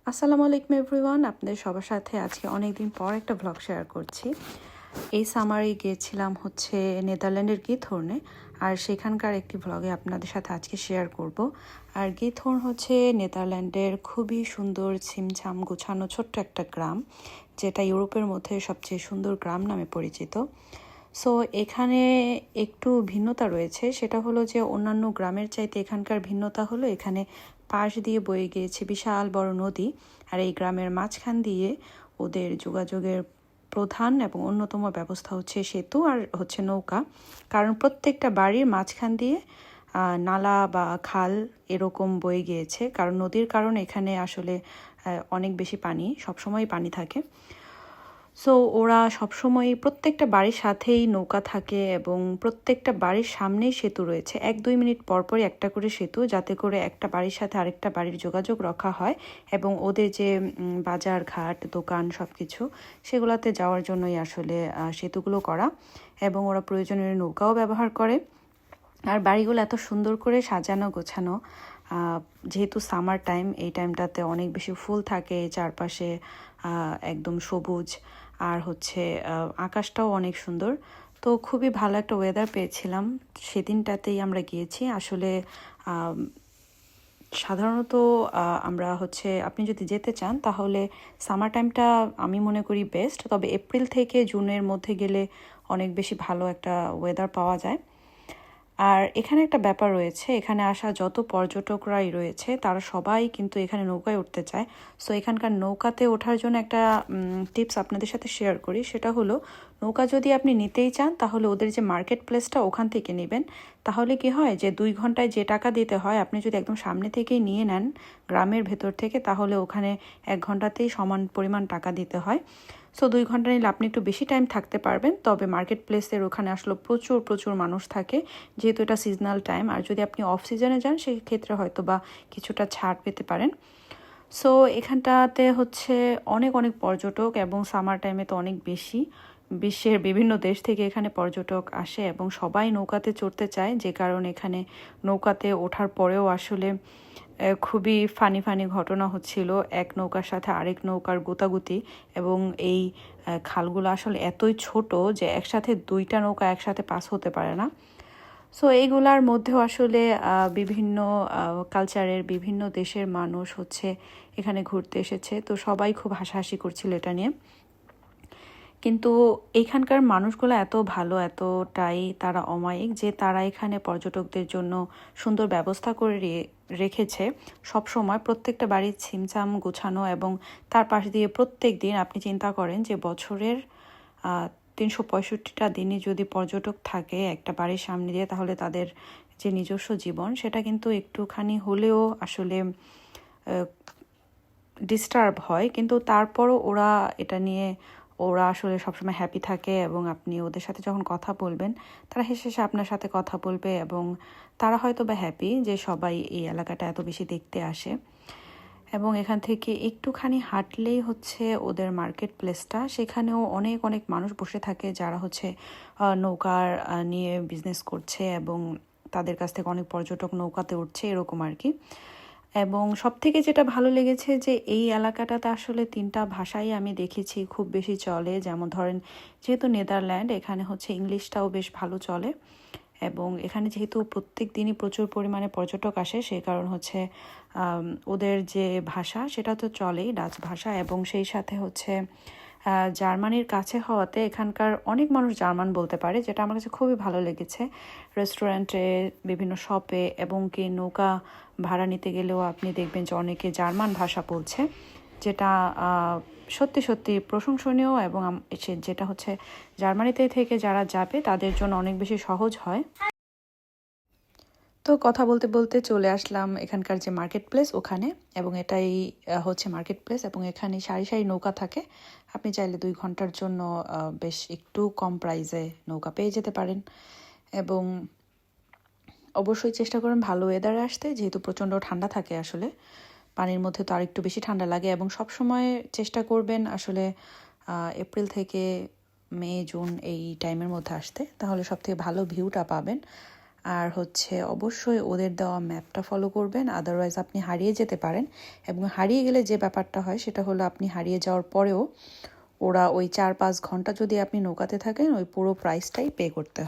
আসসালামু আলাইকুম এভরিওয়ান, আপনাদের সবার সাথে আজকে অনেকদিন পর একটা ব্লগ শেয়ার করছি। এই সামারে গিয়েছিলাম হচ্ছে নেদারল্যান্ডের গিথোর্নে, আর সেখানকার একটি ব্লগে আপনাদের সাথে আজকে শেয়ার করব। আর গিথোর্ন হচ্ছে নেদারল্যান্ডের খুবই সুন্দর ছিমছাম গোছানো ছোট্ট একটা গ্রাম, যেটা ইউরোপের মধ্যে সবচেয়ে সুন্দর গ্রাম নামে পরিচিত। সো এখানে একটু ভিন্নতা রয়েছে, সেটা হলো যে অন্যান্য গ্রামের চাইতে এখানকার ভিন্নতা হলো এখানে পাশ দিয়ে বয়ে গিয়েছে বিশাল বড় নদী, আর এই গ্রামের মাঝখান দিয়ে ওদের যোগাযোগের প্রধান এবং অন্যতম ব্যবস্থা হচ্ছে সেতু আর হচ্ছে নৌকা। কারণ প্রত্যেকটা বাড়ির মাঝখান দিয়ে নালা বা খাল এরকম বয়ে গিয়েছে, কারণ নদীর কারণে এখানে আসলে অনেক বেশি পানি, সবসময় পানি থাকে। সো ওরা সবসময় প্রত্যেকটা বাড়ির সাথেই নৌকা থাকে এবং প্রত্যেকটা বাড়ির সামনেই সেতু রয়েছে। 1-2 মিনিট পরপরই একটা করে সেতু, যাতে করে একটা বাড়ির সাথে আরেকটা বাড়ির যোগাযোগ রক্ষা হয় এবং ওদের যে বাজার ঘাট দোকান সব কিছু সেগুলোতে যাওয়ার জন্যই আসলে সেতুগুলো করা, এবং ওরা প্রয়োজনীয় নৌকাও ব্যবহার করে। আর বাড়িগুলো এত সুন্দর করে সাজানো গোছানো, যেহেতু সামার টাইম, এই টাইমটাতে অনেক বেশি ফুল থাকে চারপাশে, একদম সবুজ, আর হচ্ছে আকাশটাও অনেক সুন্দর। তো খুবই ভালো একটা ওয়েদার পেয়েছিলাম সেদিনটাতেই আমরা গিয়েছি। আসলে সাধারণত আমরা হচ্ছে আপনি যদি যেতে চান তাহলে সামার টাইমটা আমি মনে করি বেস্ট, তবে এপ্রিল থেকে জুনের মধ্যে গেলে অনেক বেশি ভালো একটা ওয়েদার পাওয়া যায়। আর এখানে একটা ব্যাপার রয়েছে, এখানে আসা যত পর্যটকরাই রয়েছে তারা সবাই কিন্তু এখানে নৌকায় উঠতে চায়। সো এখানকার নৌকাতে ওঠার জন্য একটা টিপস আপনাদের সাথে শেয়ার করি, সেটা হলো নৌকা যদি আপনি নিতেই চান তাহলে ওদের যে মার্কেট প্লেসটা ওখান থেকে নেবেন। তাহলে কি হয় যে 2 ঘন্টায় যে টাকা দিতে হয়, আপনি যদি একদম সামনে থেকেই নিয়ে নেন গ্রামের ভেতর থেকে, তাহলে ওখানে 1 ঘন্টাতেই সমান পরিমাণ টাকা দিতে হয়। সো 2 ঘন্টা নিলে আপনি একটু বেশি টাইম থাকতে পারবেন। তবে মার্কেট প্লেসের ওখানে আসলে প্রচুর প্রচুর মানুষ থাকে, যেহেতু এটা সিজনাল টাইম। আর যদি আপনি অফ সিজনে যান সেক্ষেত্রে হয়তো বা কিছুটা ছাড় পেতে পারেন। সো এখানটাতে হচ্ছে অনেক অনেক পর্যটক, এবং সামার টাইমে তো অনেক বেশি। বিশ্বের বিভিন্ন দেশ থেকে এখানে পর্যটক আসে এবং সবাই নৌকাতে চড়তে চায়, যে কারণে এখানে নৌকাতে ওঠার পরেও আসলে খুবই ফানি ফানি ঘটনা হচ্ছিল, এক নৌকার সাথে আরেক নৌকার গোতাগুতি। এবং এই খালগুলো আসলে এতই ছোট যে একসাথে 2টা নৌকা একসাথে পাস হতে পারে না। সো এইগুলার মধ্যেও আসলে বিভিন্ন কালচারের বিভিন্ন দেশের মানুষ হচ্ছে এখানে ঘুরতে এসেছে, তো সবাই খুব হাসাহাসি করছিল এটা নিয়ে। কিন্তু এখানকার মানুষগুলো এত ভালো, এতটাই তারা অমায়িক যে তারা এখানে পর্যটকদের জন্য সুন্দর ব্যবস্থা করে রেখেছে। সব সময় প্রত্যেকটা বাড়ি ছিমছাম গোছানো, এবং তার পাশ দিয়ে প্রত্যেক দিন আপনি চিন্তা করেন যে বছরের 365টা দিনই যদি পর্যটক থাকে একটা বাড়ির সামনে দিয়ে, তাহলে তাদের যে নিজস্ব জীবন সেটা কিন্তু একটুখানি হলেও আসলে ডিস্টার্ব হয়। কিন্তু তারপরও ওরা এটা নিয়ে ওরা আসলে সবসময় হ্যাপি থাকে, এবং আপনি ওদের সাথে যখন কথা বলবেন তারা হেসে হেসে আপনার সাথে কথা বলবে, এবং তারা হয়তো বা হ্যাপি যে সবাই এই এলাকাটা এত বেশি দেখতে আসে। এবং এখান থেকে একটুখানি হাঁটলেই হচ্ছে ওদের মার্কেট প্লেসটা, সেখানেও অনেক অনেক মানুষ বসে থাকে যারা হচ্ছে নৌকার নিয়ে বিজনেস করছে, এবং তাদের কাছ থেকে অনেক পর্যটক নৌকাতে উঠছে এরকম আর কি। এবং সবথেকে যেটা ভালো লেগেছে যে এই এলাকাটাতে আসলে 3টা ভাষাই আমি দেখেছি খুব বেশি চলে। যেমন ধরেন, যেহেতু নেদারল্যান্ড, এখানে হচ্ছে ইংলিশটাও বেশ ভালো চলে, এবং এখানে যেহেতু প্রত্যেক দিনই প্রচুর পরিমাণে পর্যটক আসে, সেই কারণ হচ্ছে ওদের যে ভাষা সেটা তো চলেই, ডাচ ভাষা, এবং সেই সাথে হচ্ছে জার্মানির কাছে হওয়াতে এখানকার অনেক মানুষ জার্মান বলতে পারে, যেটা আমার কাছে খুবই ভালো লেগেছে। রেস্টুরেন্টে, বিভিন্ন শপে, এবং কি নৌকা ভাড়া নিতে গেলেও আপনি দেখবেন যে অনেকে জার্মান ভাষা বলছে, যেটা সত্যি সত্যি প্রশংসনীয়, এবং যেটা হচ্ছে জার্মানিতে থেকে যারা যাবে তাদের জন্য অনেক বেশি সহজ হয়। তো কথা বলতে বলতে চলে আসলাম এখানকার যে মার্কেট প্লেস ওখানে, এবং এটাই হচ্ছে মার্কেট প্লেস, এবং এখানে সারি সারি নৌকা থাকে। আপনি চাইলে 2 ঘন্টার জন্য বেশ একটু কম প্রাইসে নৌকা পেয়ে যেতে পারেন, এবং অবশ্যই চেষ্টা করুন ভালো ওয়েদারে আসতে, যেহেতু প্রচণ্ড ঠান্ডা থাকে আসলে পানির মধ্যে, তো আর একটু বেশি ঠান্ডা লাগে। এবং সব সময় চেষ্টা করবেন আসলে এপ্রিল থেকে মে জুন এই টাইমের মধ্যে আসতে, তাহলে সবথেকে ভালো ভিউটা পাবেন। আর হচ্ছে অবশ্যই ওদের দেওয়া ম্যাপটা ফলো করবেন, আদারওয়াইজ আপনি হারিয়ে যেতে পারেন। এবং হারিয়ে গেলে যে ব্যাপারটা হয় সেটা হলো আপনি হারিয়ে যাওয়ার পরেও ওরা ওই 4-5 ঘন্টা যদি আপনি নৌকাতে থাকেন ওই পুরো প্রাইসটাই পে করতে হয়।